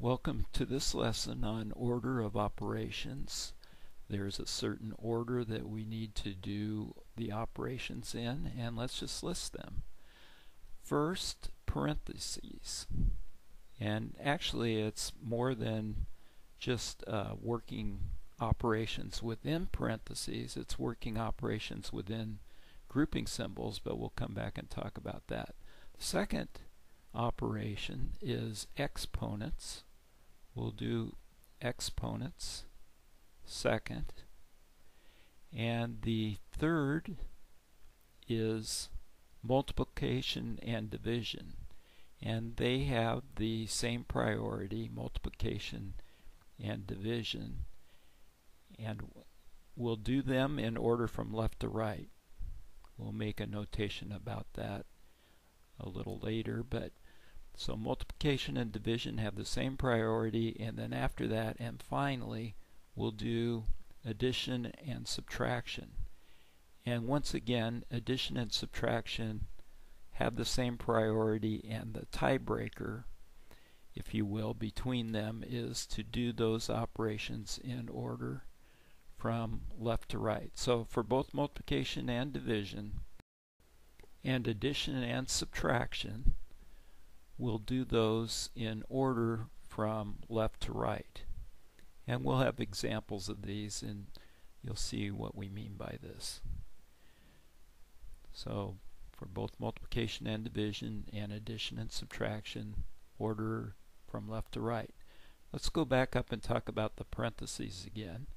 Welcome to this lesson on order of operations. There's a certain order that we need to do the operations in, and let's just list them. First, parentheses. And actually it's more than just working operations within parentheses. It's working operations within grouping symbols, but we'll come back and talk about that. The second operation is exponents. We'll do exponents second. And the third is multiplication and division. And they have the same priority, multiplication and division. And we'll do them in order from left to right. We'll make a notation about that a little later, but so multiplication and division have the same priority, and then after that and finally we'll do addition and subtraction. And once again, addition and subtraction have the same priority, and the tiebreaker, if you will, between them is to do those operations in order from left to right. So for both multiplication and division and addition and subtraction, we'll do those in order from left to right. And we'll have examples of these and you'll see what we mean by this. So for both multiplication and division and addition and subtraction, order from left to right. Let's go back up and talk about the parentheses again.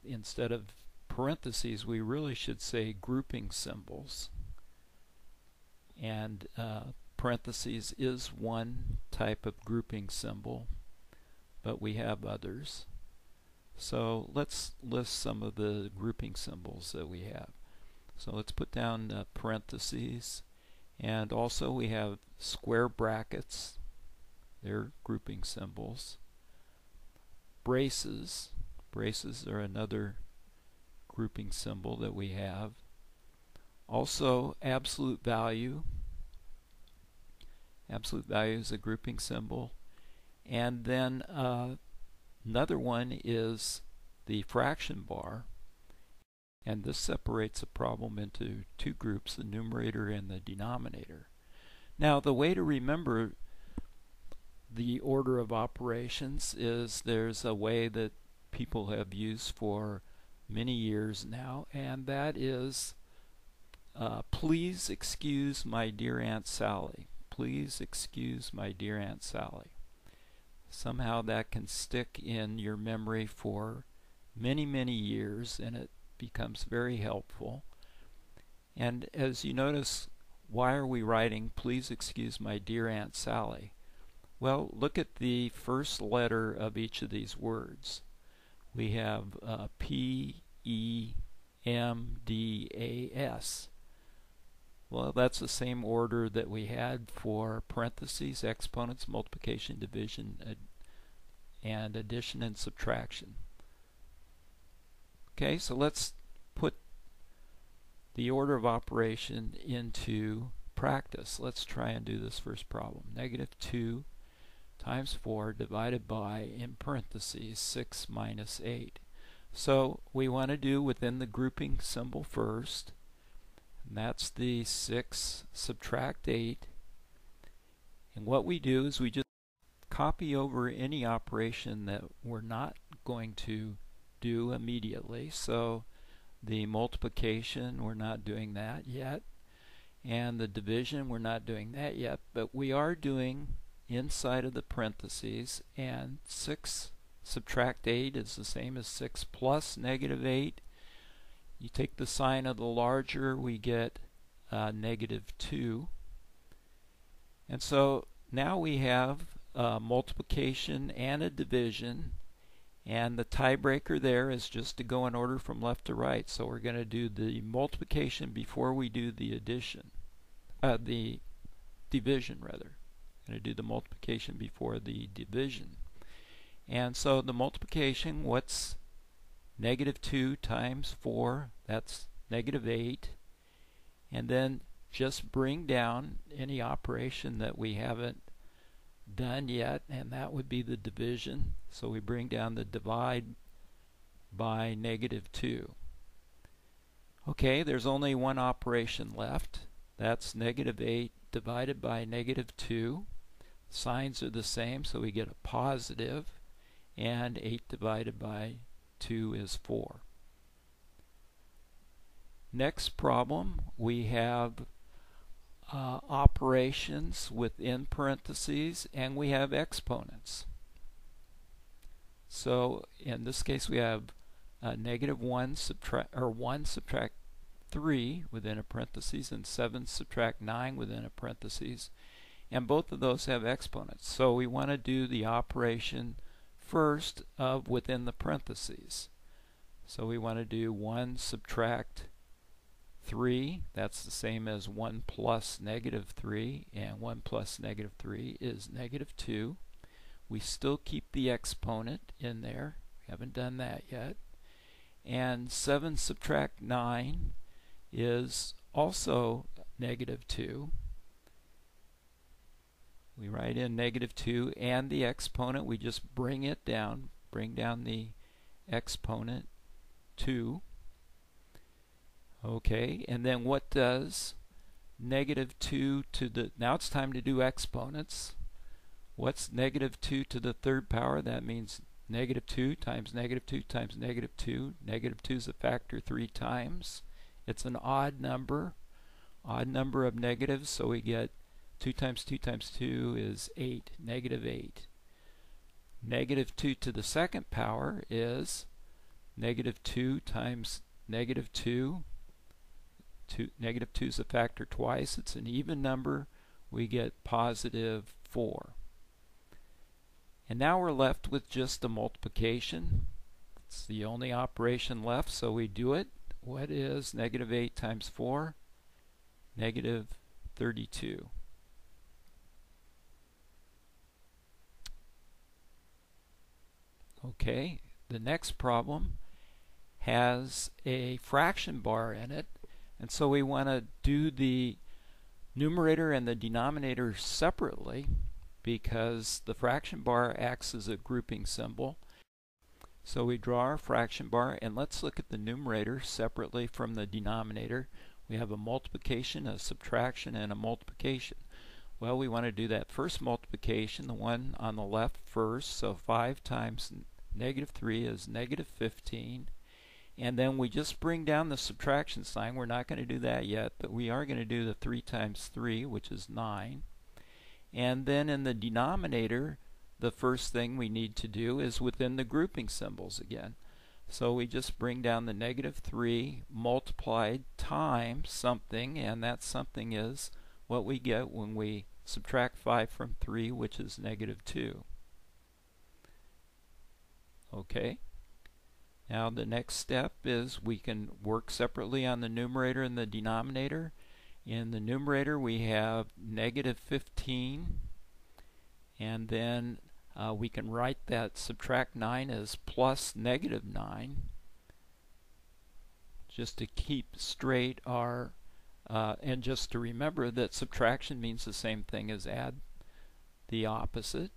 Instead of parentheses, we really should say grouping symbols. And parentheses is one type of grouping symbol, but we have others. So let's list some of the grouping symbols that we have. So let's put down parentheses, and also we have square brackets. They're grouping symbols. Braces. Braces are another grouping symbol that we have. Also absolute value. Absolute value is a grouping symbol. And then another one is the fraction bar. And this separates a problem into two groups, the numerator and the denominator. Now the way to remember the order of operations is there's a way that people have used for many years now, and that is please excuse my dear Aunt Sally. Please excuse my dear Aunt Sally. Somehow that can stick in your memory for many, many years, and it becomes very helpful. And as you notice, why are we writing please excuse my dear Aunt Sally? Well, look at the first letter of each of these words. We have P-E-M-D-A-S. Well, that's the same order that we had for parentheses, exponents, multiplication, division, and addition and subtraction. Okay, so let's put the order of operation into practice. Let's try and do this first problem. -2 times 4 divided by, in parentheses, 6 minus 8. So we want to do within the grouping symbol first. And that's the 6 subtract 8. And what we do is we just copy over any operation that we're not going to do immediately. So the multiplication, we're not doing that yet. And the division, we're not doing that yet. But we are doing inside of the parentheses, and 6 subtract 8 is the same as 6 plus -8. You take the sign of the larger, we get -2. And so now we have multiplication and a division, and the tiebreaker there is just to go in order from left to right. So we're going to do the multiplication before we do the addition, the division rather. Going to do the multiplication before the division. And so the multiplication, what's -2 times 4? That's -8. And then just bring down any operation that we haven't done yet, and that would be the division. So we bring down the divide by -2. Okay, there's only one operation left. That's -8 divided by -2. Signs are the same, so we get a positive, and 8 divided by 2 is 4. Next problem, we have operations within parentheses, and we have exponents. So in this case we have -1 subtract 3 within a parentheses, and 7 subtract 9 within a parentheses, and both of those have exponents. So we want to do the operation first of within the parentheses. So we want to do 1 subtract 3, that's the same as 1 plus -3, and 1 plus -3 is -2. We still keep the exponent in there, we haven't done that yet. And 7 subtract 9 is also -2. We write in -2, and the exponent, we just bring it down, bring down the exponent 2. Okay, and then what does -2 to the, now it's time to do exponents. What's -2 to the third power? That means -2 times -2 times -2. -2 is a factor 3 times. It's an odd number of negatives, so we get 2 times 2 times 2 is 8, -8. -2 to the second power is -2 times -2. -2 is a factor twice. It's an even number. We get +4. And now we're left with just a multiplication. It's the only operation left, so we do it. What is -8 times 4? -32. Okay, the next problem has a fraction bar in it, and so we want to do the numerator and the denominator separately, because the fraction bar acts as a grouping symbol. So we draw our fraction bar, and let's look at the numerator separately from the denominator. We have a multiplication, a subtraction, and a multiplication. Well, we want to do that first multiplication, the one on the left first. So 5 times -3 is -15. And then we just bring down the subtraction sign. We're not going to do that yet, but we are going to do the 3 times 3, which is 9. And then in the denominator, the first thing we need to do is within the grouping symbols again. So we just bring down the -3 multiplied times something, and that something is what we get when we subtract 5 from 3, which is -2. Okay. Now the next step is we can work separately on the numerator and the denominator. In the numerator we have -15, and then we can write that subtract 9 as plus -9, just to keep straight our and just to remember that subtraction means the same thing as add the opposite.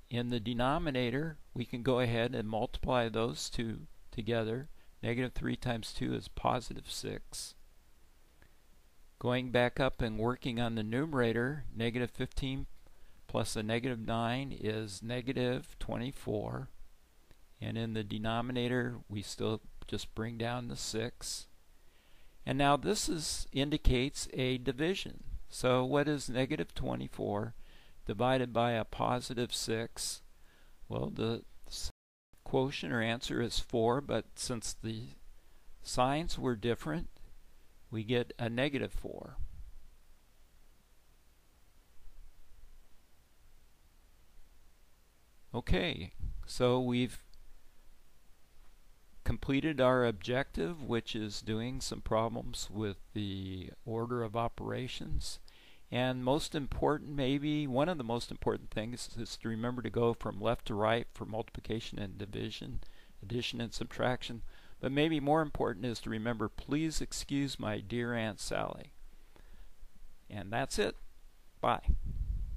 In the denominator we can go ahead and multiply those two together. -3 times 2 is +6. Going back up and working on the numerator, -15 plus a -9 is -24. And in the denominator we still just bring down the 6. And now this indicates a division. So what is -24 divided by a +6? Well, the quotient or answer is 4, but since the signs were different, we get a -4. Okay, so we've completed our objective, which is doing some problems with the order of operations. And most important, maybe one of the most important things is to remember to go from left to right for multiplication and division, addition and subtraction. But maybe more important is to remember, please excuse my dear Aunt Sally. And that's it. Bye.